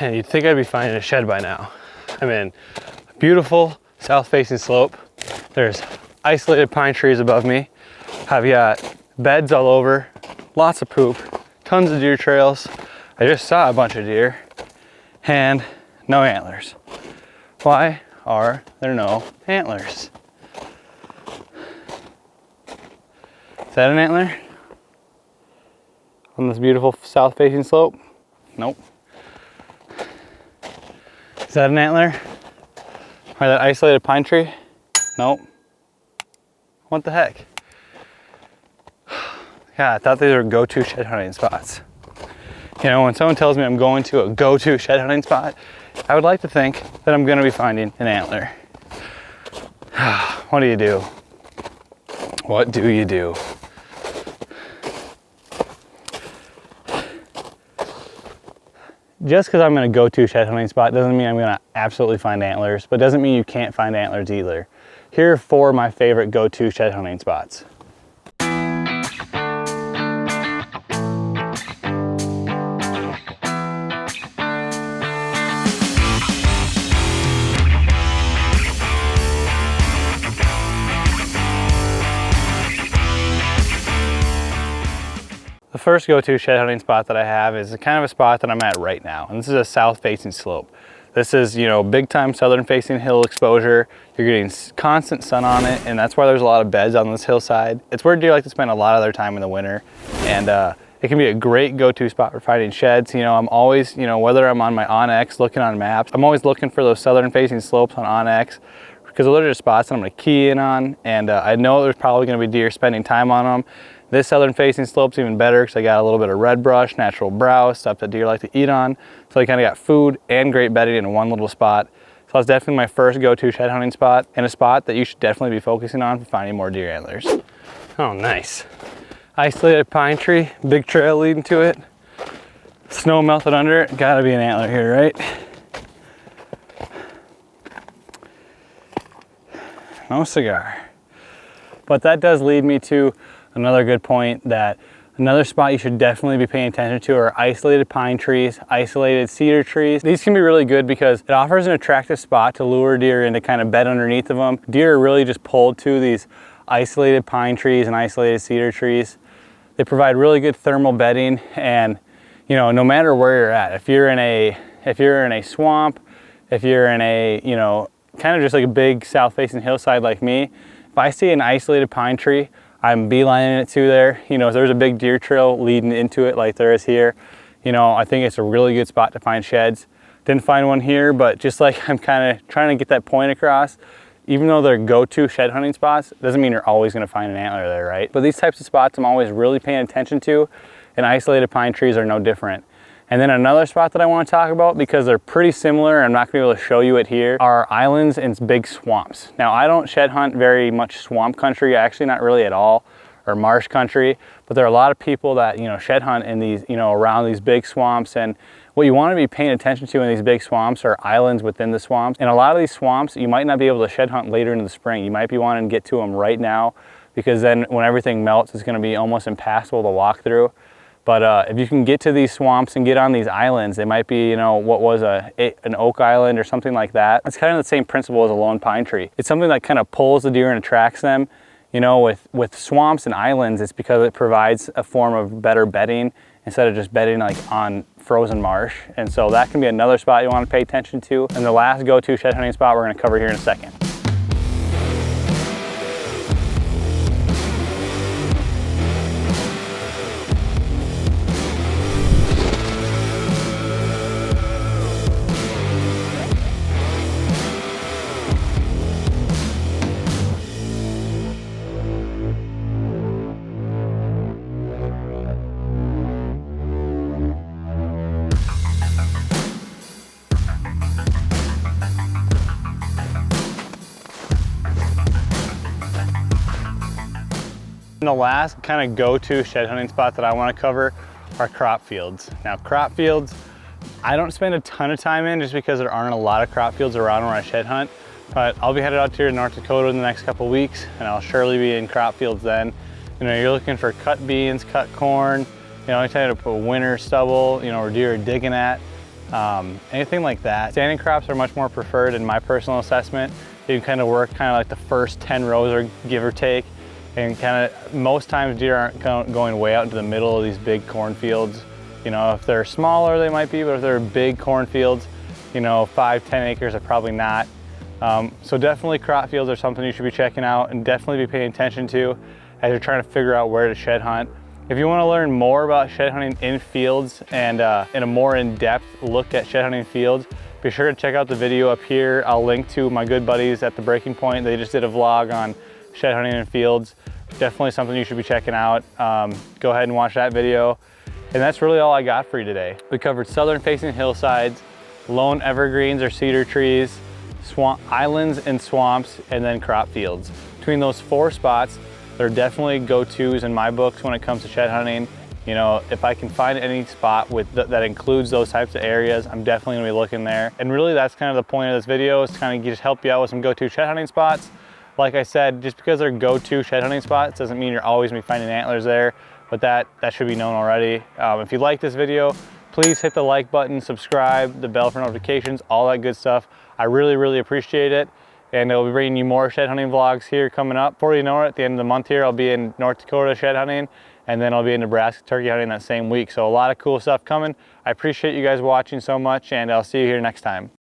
And you'd think I'd be finding a shed by now. I'm in a beautiful south-facing slope. There's isolated pine trees above me. I've got beds all over, lots of poop, tons of deer trails. I just saw a bunch of deer and no antlers. Why are there no antlers? Is that an antler on this beautiful south-facing slope? Nope. Is that an antler? Or that isolated pine tree? Nope. What the heck? Yeah, I thought these were go-to shed hunting spots. You know, when someone tells me I'm going to a go-to shed hunting spot, I would like to think that I'm gonna be finding an antler. What do you do? What do you do? Just because I'm in a go-to shed hunting spot doesn't mean I'm gonna absolutely find antlers, but doesn't mean you can't find antlers either. Here are 4 of my favorite go-to shed hunting spots. The first go-to shed hunting spot that I have is kind of a spot that I'm at right now. And this is a south-facing slope. This is, you know, big time southern facing hill exposure. You're getting constant sun on it, and that's why there's a lot of beds on this hillside. It's where deer like to spend a lot of their time in the winter. And it can be a great go-to spot for finding sheds. You know, I'm always, you know, whether I'm on my onX looking on maps, I'm always looking for those southern facing slopes on onX, because those are just spots that I'm gonna key in on. And I know there's probably gonna be deer spending time on them. This southern facing slope's even better because I got a little bit of red brush, natural browse, stuff that deer like to eat on. So I kind of got food and great bedding in one little spot. So that's definitely my first go-to shed hunting spot, and a spot that you should definitely be focusing on for finding more deer antlers. Oh, nice. Isolated pine tree, big trail leading to it. Snow melted under it, gotta be an antler here, right? No cigar. But that does lead me to another good point, that another spot you should definitely be paying attention to are isolated pine trees, isolated cedar trees. These can be really good because it offers an attractive spot to lure deer in to kind of bed underneath of them. Deer are really just pulled to these isolated pine trees and isolated cedar trees. They provide really good thermal bedding, and you know, no matter where you're at, if you're in a swamp, if you're in a, you know, kind of just like a big south-facing hillside like me, if I see an isolated pine tree, I'm beelining it to there. You know, if there's a big deer trail leading into it like there is here, you know, I think it's a really good spot to find sheds. Didn't find one here, but just like I'm kind of trying to get that point across, even though they're go-to shed hunting spots, doesn't mean you're always gonna find an antler there, right? But these types of spots I'm always really paying attention to, and isolated pine trees are no different. And then another spot that I want to talk about, because they're pretty similar, I'm not gonna be able to show you it here, are islands and big swamps. Now, I don't shed hunt very much swamp country, actually not really at all, or marsh country, but there are a lot of people that, you know, shed hunt in these, you know, around these big swamps. And what you want to be paying attention to in these big swamps are islands within the swamps. And a lot of these swamps, you might not be able to shed hunt later in the spring. You might be wanting to get to them right now, because then when everything melts, it's gonna be almost impassable to walk through. But if you can get to these swamps and get on these islands, they might be, you know, what was an oak island or something like that. It's kind of the same principle as a lone pine tree. It's something that kind of pulls the deer and attracts them. You know, with swamps and islands, it's because it provides a form of better bedding instead of just bedding like on frozen marsh. And so that can be another spot you want to pay attention to. And the last go-to shed hunting spot we're going to cover here in a second. And the last kind of go-to shed hunting spot that I want to cover are crop fields. Now, crop fields, I don't spend a ton of time in just because there aren't a lot of crop fields around where I shed hunt, but I'll be headed out here to North Dakota in the next couple of weeks, and I'll surely be in crop fields then. You know, you're looking for cut beans, cut corn, you know, anytime to put winter stubble, you know, where deer are digging at. anything like that. Standing crops are much more preferred in my personal assessment. You can kind of work kind of like the first 10 rows or give or take, and kind of most times deer aren't going way out into the middle of these big cornfields. You know, if they're smaller they might be, but if they're big cornfields, you know, 5-10 acres are probably not. So definitely crop fields are something you should be checking out and definitely be paying attention to as you're trying to figure out where to shed hunt. If you want to learn more about shed hunting in fields and in a more in-depth look at shed hunting fields, be sure to check out the video up here. I'll link to my good buddies at the Breaking Point. They just did a vlog on shed hunting in fields. Definitely something you should be checking out. Go ahead and watch that video. And that's really all I got for you today. We covered southern facing hillsides, lone evergreens or cedar trees, swamp islands and swamps, and then crop fields. Between those 4 spots, they're definitely go-tos in my books when it comes to shed hunting. You know, if I can find any spot with that includes those types of areas, I'm definitely gonna be looking there. And really that's kind of the point of this video, is to kind of just help you out with some go-to shed hunting spots. Like I said, just because they're go-to shed hunting spots doesn't mean you're always gonna be finding antlers there, but that should be known already. If you like this video, please hit the like button, subscribe, the bell for notifications, all that good stuff. I really, really appreciate it. And I'll be bringing you more shed hunting vlogs here coming up. Before you know it, at the end of the month here, I'll be in North Dakota shed hunting, and then I'll be in Nebraska turkey hunting that same week. So a lot of cool stuff coming. I appreciate you guys watching so much, and I'll see you here next time.